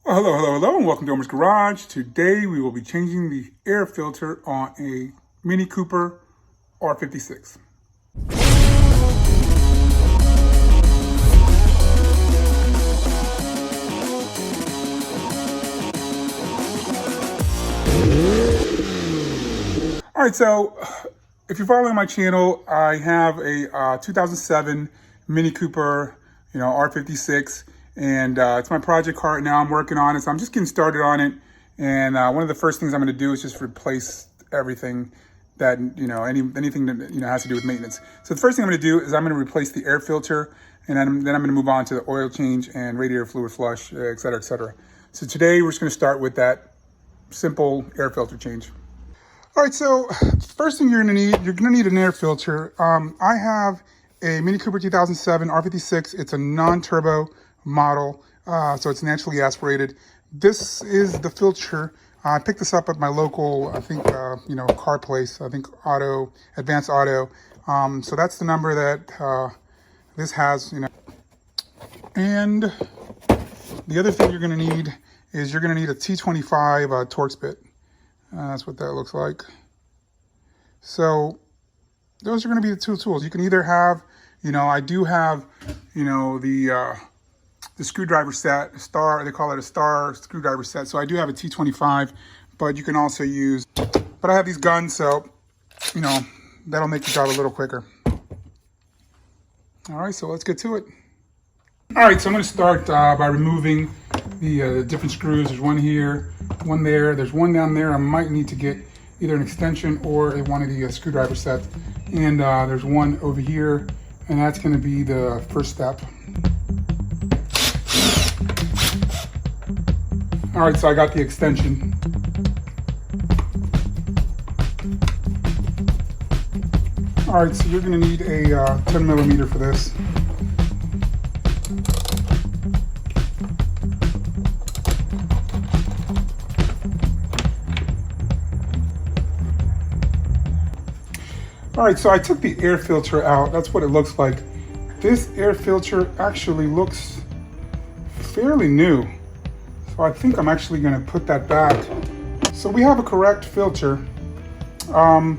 Well, hello, and welcome to Omar's Garage. Today we will be changing the air filter on a Mini Cooper R56. All right, so if you're following my channel, I have a 2007 Mini Cooper, R56. And it's my project car right now. I'm working on it, so I'm just getting started on it. And one of the first things I'm going to do is just replace everything that, anything that, has to do with maintenance. So the first thing I'm going to do is I'm going to replace the air filter, and then I'm going to move on to the oil change and radiator fluid flush, et cetera, et cetera. So today we're just going to start with that simple air filter change. All right, so first thing you're going to need an air filter. I have a Mini Cooper 2007 R56. It's a non-turbo model, so it's naturally aspirated. This is the filter. I picked this up at my local, I think, car place. I think Advanced Auto. So that's the number that this has, And the other thing you're going to need is you're going to need a T25 Torx bit. That's what that looks like. So those are going to be the two tools. You can either have, I do have, the screwdriver set, they call it a star screwdriver set. So I do have a T25, but you can also use, but I have these guns, so, that'll make the job a little quicker. All right, so let's get to it. All right, so I'm gonna start by removing the different screws. There's one here, one there, there's one down there. I might need to get either an extension or one of the screwdriver sets. And there's one over here, and that's gonna be the first step. All right, so I got the extension. All right, so you're gonna need a 10 millimeter for this. All right, so I took the air filter out. That's what it looks like. This air filter actually looks fairly new. So I think I'm actually gonna put that back. So we have a correct filter, but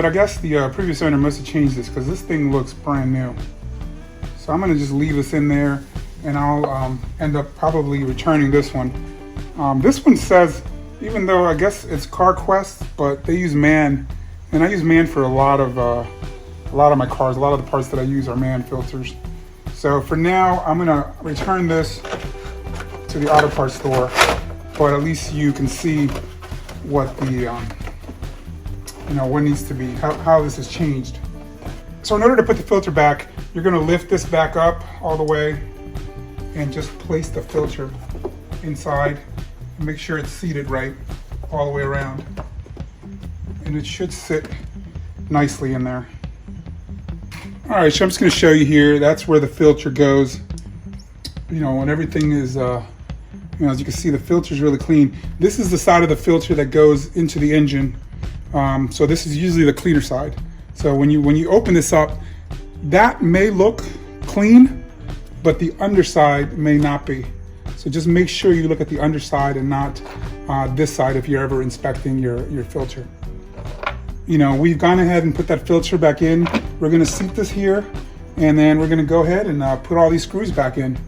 I guess the previous owner must have changed this because this thing looks brand new. So I'm gonna just leave this in there, and I'll end up probably returning this one. This one says, even though I guess it's CarQuest, but they use MAN, and I use MAN for a lot of my cars. A lot of the parts that I use are MAN filters. So for now, I'm gonna return this to the auto parts store, but at least you can see what the what needs to be, how this has changed. So in order to put the filter back, you're going to lift this back up all the way and just place the filter inside and make sure it's seated right all the way around, and it should sit nicely in there. All right, so I'm just going to show you here. That's where the filter goes. When everything is as you can see, the filter is really clean. This is the side of the filter that goes into the engine. So this is usually the cleaner side. So when you open this up, that may look clean, but the underside may not be. So just make sure you look at the underside and not this side if you're ever inspecting your filter. We've gone ahead and put that filter back in. We're gonna seat this here, and then we're gonna go ahead and put all these screws back in.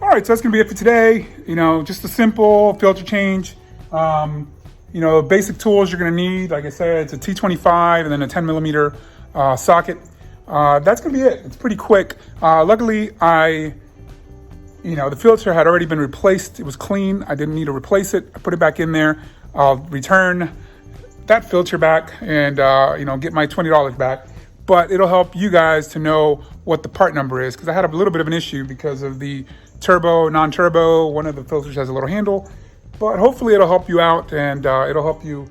All right, so that's gonna be it for today. Just a simple filter change. Basic tools you're gonna need, like I said, it's a T25 and then a 10 millimeter socket. That's gonna be it. It's pretty quick. Luckily, the filter had already been replaced. It was clean. I didn't need to replace it. I put it back in there. I'll return that filter back and get my $20 back. But it'll help you guys to know what the part number is, because I had a little bit of an issue because of the turbo, non-turbo. One of the filters has a little handle, but hopefully it'll help you out, and it'll help you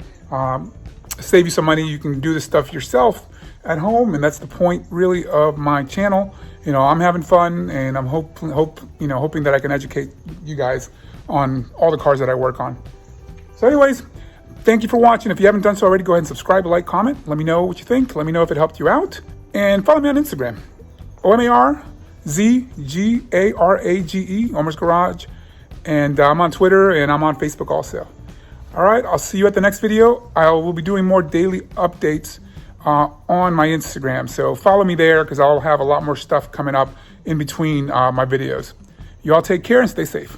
save you some money. You can do this stuff yourself at home, and that's the point really of my channel. I'm having fun, and I'm hoping that I can educate you guys on all the cars that I work on. So anyways, Thank you for watching. If you haven't done so already, go ahead and subscribe, like, comment. Let me know what you think. Let me know if it helped you out. And follow me on Instagram. OMARZGARAGE, Omar's Garage. And I'm on Twitter and I'm on Facebook also. All right, I'll see you at the next video. I will be doing more daily updates on my Instagram. So follow me there because I'll have a lot more stuff coming up in between my videos. You all take care and stay safe.